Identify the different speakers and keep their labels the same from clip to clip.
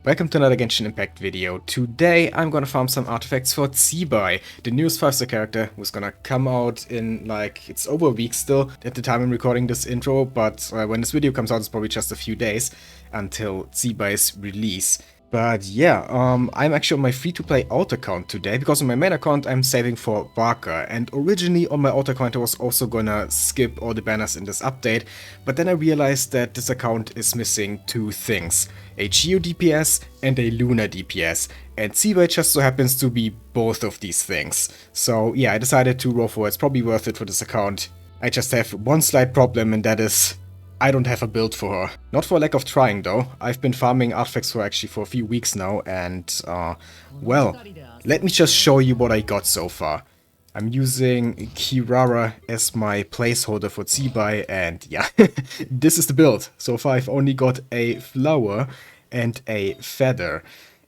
Speaker 1: Welcome to another Genshin Impact video. Today I'm gonna farm some artifacts for Zibai, the newest 5-star character who's gonna come out in it's over a week still at the time I'm recording this intro, but when this video comes out it's probably just a few days until Zibai's release. But yeah, I'm actually on my free-to-play alt account today, because on my main account I'm saving for Barker, and originally on my alt account I was also gonna skip all the banners in this update, but then I realized that this account is missing two things: a Geo DPS and a Lunar DPS, and Zibai just so happens to be both of these things. So yeah, I decided to roll for it. It's probably worth it for this account. I just have one slight problem, and that is I don't have a build for her. Not for lack of trying though. I've been farming artifacts for a few weeks now, and well, let me just show you what I got so far. I'm using Kirara as my placeholder for Zibai, and yeah, this is the build. So far I've only got a flower and a feather.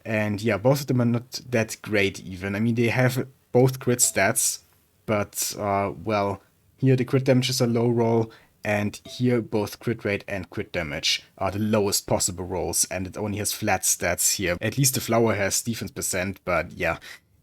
Speaker 1: And yeah, both of them are not that great even. I mean, they have both crit stats, but well, here the crit damage is a low roll, and here both crit rate and crit damage are the lowest possible rolls, and it only has flat stats here. At least the flower has defense percent, but yeah,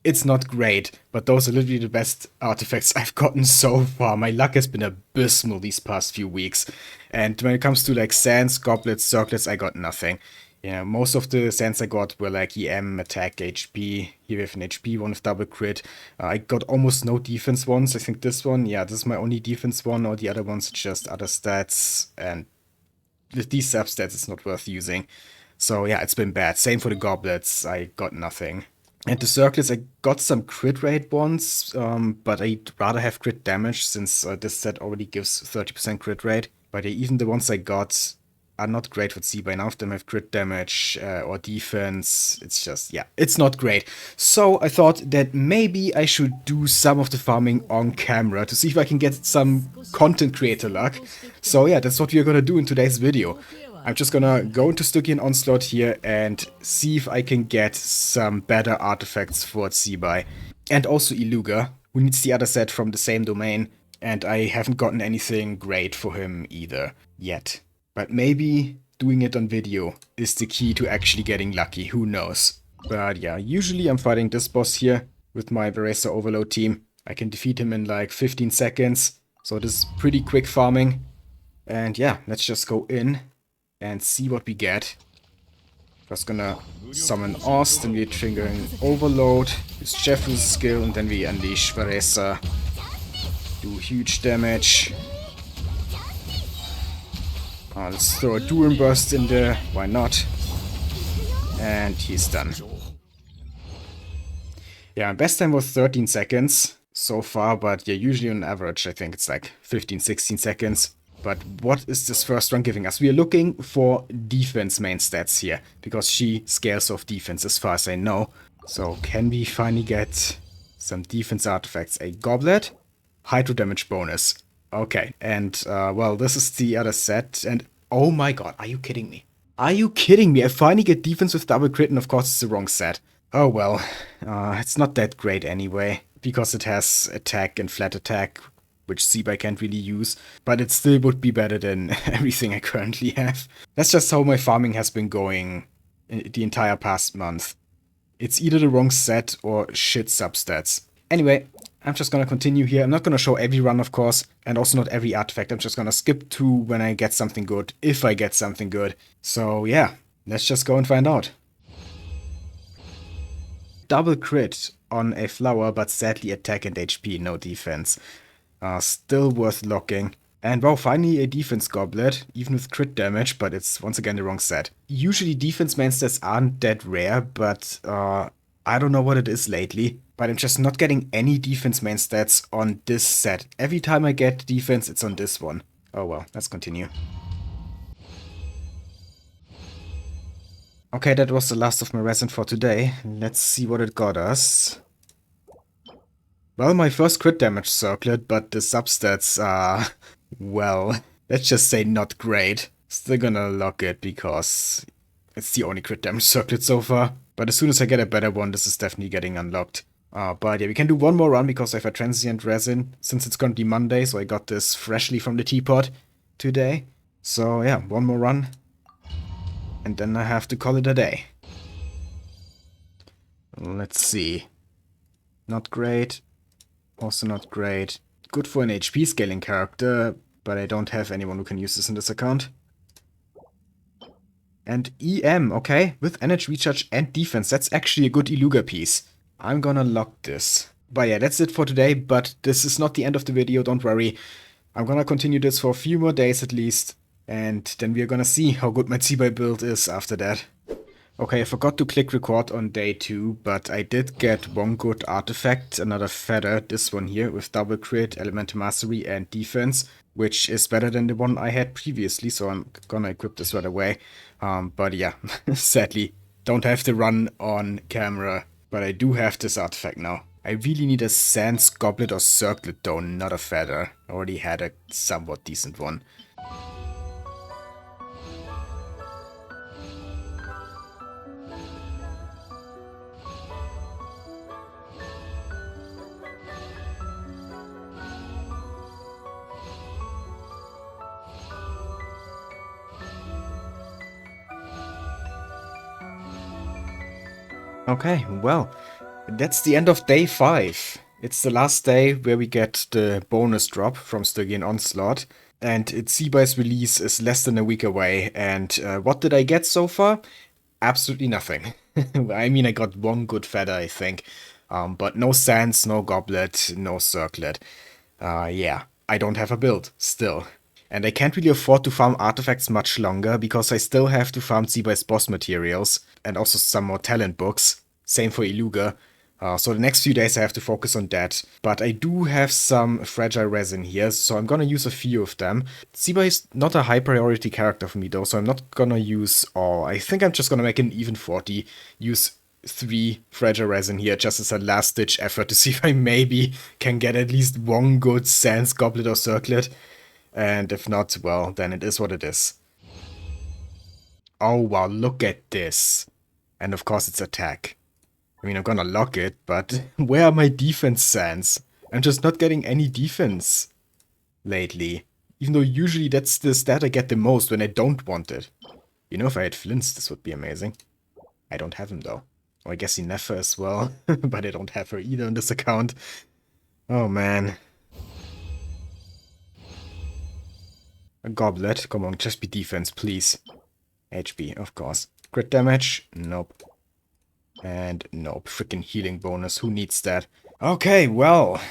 Speaker 1: it's not great. But those are literally the best artifacts I've gotten so far. My luck has been abysmal these past few weeks, and when it comes to like sands, goblets, circlets, I got nothing. Yeah, most of the sands I got were like EM, attack, HP. Here we have an HP one with double crit. I got almost no defense ones. I think this one, yeah, this is my only defense one. All the other ones are just other stats. And with these substats, it's not worth using. So yeah, it's been bad. Same for the goblets. I got nothing. And the circlets, I got some crit rate ones, but I'd rather have crit damage since this set already gives 30% crit rate. But even the ones I got are not great for Zibai. None of them have crit damage or defense. It's just, yeah, it's not great. So I thought that maybe I should do some of the farming on camera to see if I can get some content creator luck. So yeah, that's what we're gonna do in today's video. I'm just gonna go into Stygian Onslaught here and see if I can get some better artifacts for Zibai. And also Iluga, who needs the other set from the same domain, and I haven't gotten anything great for him either yet. But maybe doing it on video is the key to actually getting lucky, who knows. But yeah, usually I'm fighting this boss here with my Varesa Overload team. I can defeat him in like 15 seconds, so this is pretty quick farming. And yeah, let's just go in and see what we get. First gonna summon Oz, then we're triggering Overload, use Jeffrey's skill, and then we unleash Varesa. Do huge damage. Let's throw a Durum Burst in there, why not? And he's done. Yeah, best time was 13 seconds so far, but yeah, usually on average I think it's like 15, 16 seconds. But what is this first run giving us? We are looking for defense main stats here, because she scales off defense as far as I know. So can we finally get some defense artifacts? A goblet, hydro damage bonus. Okay, and well, this is the other set, and oh my god, are you kidding me? Are you kidding me? I finally get defense with double crit, and of course it's the wrong set. Oh well, it's not that great anyway, because it has attack and flat attack, which Zibai can't really use, but it still would be better than everything I currently have. That's just how my farming has been going the entire past month. It's either the wrong set or shit substats. Anyway, I'm just gonna continue here. I'm not gonna show every run, of course, and also not every artifact. I'm just gonna skip to when I get something good, if I get something good. So yeah, let's just go and find out. Double crit on a flower, but sadly attack and HP, no defense. Still worth locking. And wow, finally a defense goblet, even with crit damage, but it's once again the wrong set. Usually defense main stats aren't that rare, but I don't know what it is lately. But I'm just not getting any defense main stats on this set. Every time I get defense, it's on this one. Oh well, let's continue. Okay, that was the last of my resin for today. Let's see what it got us. Well, my first crit damage circlet, but the substats are, well, let's just say not great. Still gonna lock it because it's the only crit damage circlet so far. But as soon as I get a better one, this is definitely getting unlocked. But yeah, we can do one more run because I have a transient resin, since it's gonna be Monday, so I got this freshly from the teapot today. So yeah, one more run, and then I have to call it a day. Let's see. Not great. Also not great. Good for an HP scaling character, but I don't have anyone who can use this in this account. And EM, okay, with energy recharge and defense. That's actually a good Iluga piece. I'm gonna lock this. But yeah, that's it for today, but this is not the end of the video, don't worry. I'm gonna continue this for a few more days at least, and then we're gonna see how good my Zibai build is after that. Okay, I forgot to click record on day 2, but I did get one good artifact, another feather, this one here, with double crit, elemental mastery, and defense, which is better than the one I had previously, so I'm gonna equip this right away. But yeah, sadly, don't have the run on camera, but I do have this artifact now. I really need a Sans Goblet or Circlet though, not a feather. I already had a somewhat decent one. Okay, well, that's the end of day 5. It's the last day where we get the bonus drop from Stygian Onslaught, and its Zibai's release is less than a week away, and what did I get so far? Absolutely nothing. I mean, I got one good feather, I think, but no Sans, no Goblet, no Circlet. Yeah, I don't have a build, still. And I can't really afford to farm artifacts much longer, because I still have to farm Zibai's boss materials, and also some more talent books. Same for Iluga. So the next few days I have to focus on that. But I do have some fragile resin here, so I'm gonna use a few of them. Zibai is not a high priority character for me though, so I'm not gonna use all. I think I'm just gonna make an even 40. Use 3 fragile resin here just as a last ditch effort to see if I maybe can get at least one good Sans Goblet or Circlet. And if not, well, then it is what it is. Oh wow, look at this. And of course it's attack. I mean, I'm gonna lock it, but where are my defense Sans? I'm just not getting any defense lately. Even though usually that's the stat I get the most when I don't want it. You know, if I had Flints, this would be amazing. I don't have him though. Or I guess Inefa as well, but I don't have her either on this account. Oh man. A goblet, come on, just be defense, please. HP, of course. Crit damage? Nope. And nope, freaking healing bonus, who needs that? Okay, well,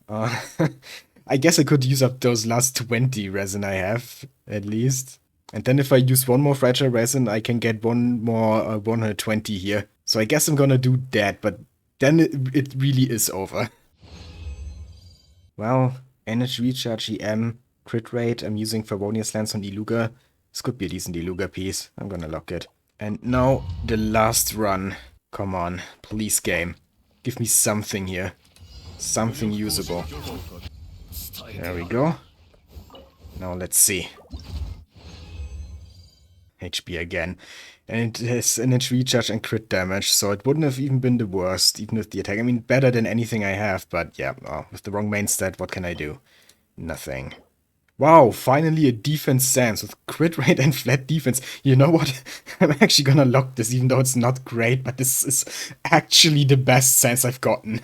Speaker 1: I guess I could use up those last 20 resin I have, at least. And then if I use one more fragile resin, I can get one more 120 here. So I guess I'm gonna do that, but then it really is over. Well, energy recharge EM, crit rate, I'm using Favonius Lance on Iluga. This could be a decent Iluga piece. I'm gonna lock it. And now the last run. Come on, please game. Give me something here. Something usable. There we go. Now let's see. HP again. And it has energy recharge and crit damage, so it wouldn't have even been the worst, even with the attack. I mean, better than anything I have, but yeah, with the wrong main stat, what can I do? Nothing. Wow, finally a defense Sans with crit rate and flat defense. You know what? I'm actually gonna lock this, even though it's not great, but this is actually the best Sans I've gotten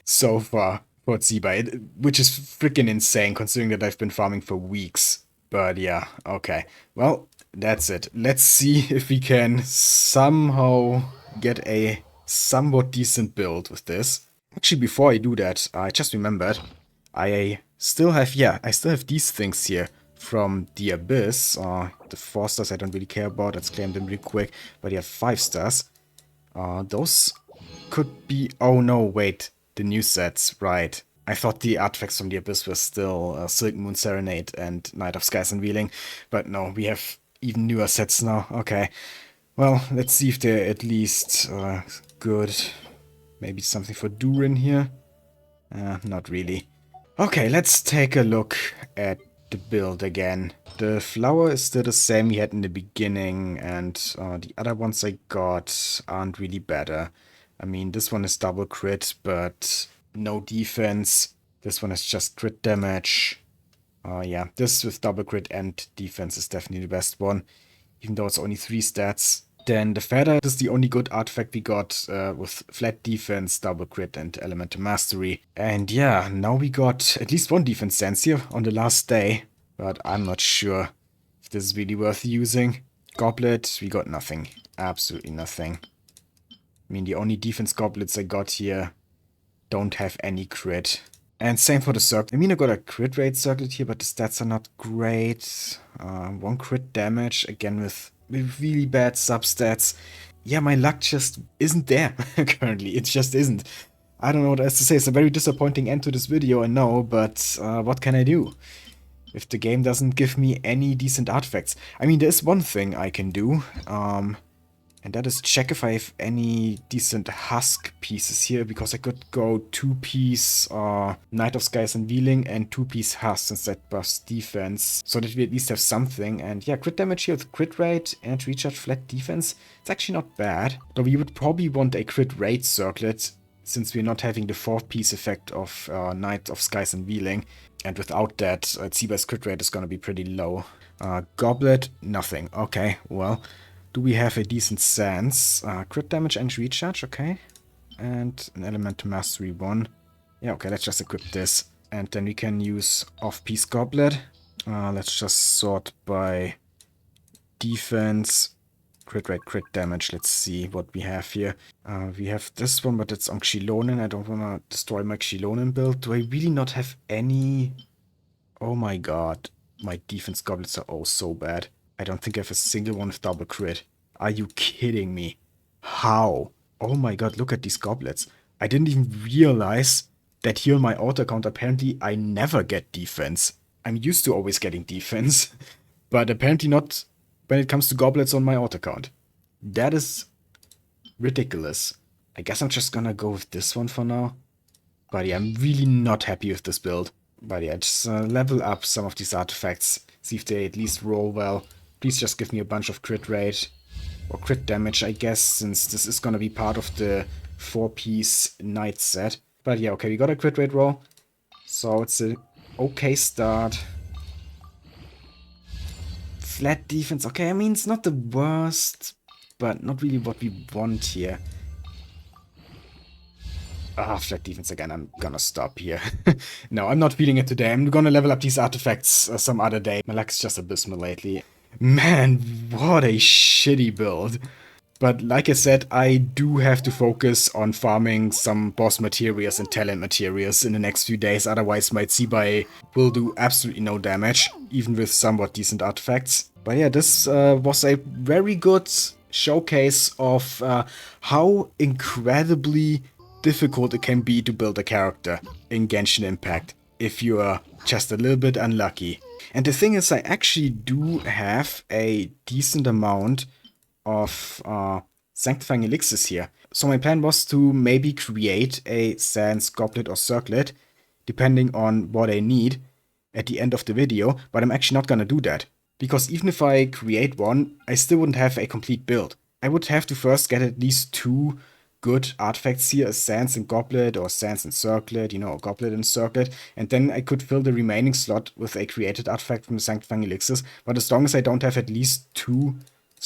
Speaker 1: so far for Zibai, which is freaking insane considering that I've been farming for weeks. But yeah, okay. Well, that's it. Let's see if we can somehow get a somewhat decent build with this. Actually, before I do that, I just remembered, I still have these things here from the Abyss. The 4 stars I don't really care about, let's claim them really quick. But you have 5 stars. Those could be... Oh no, wait. The new sets, right. I thought the artifacts from the Abyss were still Silk Moon Serenade and Night of Skies Unveiling. But no, we have even newer sets now. Okay. Well, let's see if they're at least good. Maybe something for Durin here. Not really. Okay, let's take a look at the build again. The flower is still the same we had in the beginning, and the other ones I got aren't really better. I mean, this one is double crit, but no defense. This one is just crit damage. Yeah, this with double crit and defense is definitely the best one, even though it's only 3 stats. Then the Feather is the only good artifact we got with flat defense, double crit, and elemental mastery. And yeah, now we got at least one defense sense here on the last day, but I'm not sure if this is really worth using. Goblet, we got nothing. Absolutely nothing. I mean, the only defense goblets I got here don't have any crit. And same for the circlet. I mean, I got a crit rate circlet here, but the stats are not great. 1 crit damage, again with really bad substats. Yeah, my luck just isn't there currently. It just isn't. I don't know what else to say. It's a very disappointing end to this video, I know, but what can I do? If the game doesn't give me any decent artifacts. I mean, there's one thing I can do. And that is check if I have any decent husk pieces here, because I could go 2-piece Knight of Skies Unveiling and 2-piece husk since that buffs defense, so that we at least have something. And yeah, crit damage here with crit rate and recharge flat defense, it's actually not bad. Though we would probably want a crit rate circlet, since we're not having the 4-piece effect of Knight of Skies Unveiling. And without that, Zibai's crit rate is gonna be pretty low. Goblet, nothing. Okay, well. Do we have a decent sense? Crit damage and recharge, okay. And an elemental mastery 1. Yeah, okay, let's just equip this. And then we can use off-piece goblet. Let's just sort by defense, crit rate, crit damage. Let's see what we have here. We have this one, but it's on Xilonen. I don't want to destroy my Xilonen build. Do I really not have any? Oh my god. My defense goblets are oh so bad. I don't think I have a single one with double crit. Are you kidding me? How? Oh my god, look at these goblets. I didn't even realize that here on my auto account, apparently I never get defense. I'm used to always getting defense, but apparently not when it comes to goblets on my auto account. That is ridiculous. I guess I'm just gonna go with this one for now. But yeah, I'm really not happy with this build. But yeah, just level up some of these artifacts. See if they at least roll well. Please just give me a bunch of crit rate. Or crit damage, I guess, since this is gonna be part of the 4-piece knight set. But yeah, okay, we got a crit rate roll. So it's a okay start. Flat defense, okay, I mean, it's not the worst, but not really what we want here. Flat defense again, I'm gonna stop here. No, I'm not feeling it today. I'm gonna level up these artifacts some other day. My luck is just abysmal lately. Man, what a shitty build. But like I said, I do have to focus on farming some boss materials and talent materials in the next few days, otherwise my Zibai will do absolutely no damage, even with somewhat decent artifacts. But yeah, this was a very good showcase of how incredibly difficult it can be to build a character in Genshin Impact if you are just a little bit unlucky. And the thing is, I actually do have a decent amount of sanctifying elixirs here. So my plan was to maybe create a sans goblet or circlet, depending on what I need at the end of the video, but I'm actually not gonna do that. Because even if I create one, I still wouldn't have a complete build. I would have to first get at least 2 good artifacts here, a sans and goblet, or sans and circlet, you know, a goblet and circlet, and then I could fill the remaining slot with a created artifact from the sanctifying elixirs. But as long as I don't have at least 2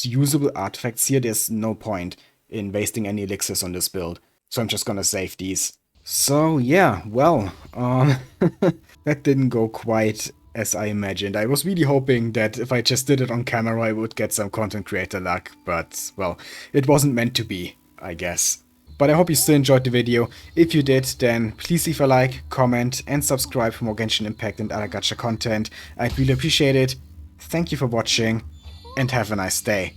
Speaker 1: usable artifacts here, there's no point in wasting any elixirs on this build. So I'm just gonna save these. So yeah, well, that didn't go quite as I imagined. I was really hoping that if I just did it on camera I would get some content creator luck, but well, it wasn't meant to be, I guess. But I hope you still enjoyed the video. If you did, then please leave a like, comment, and subscribe for more Genshin Impact and other gacha content. I'd really appreciate it. Thank you for watching, and have a nice day.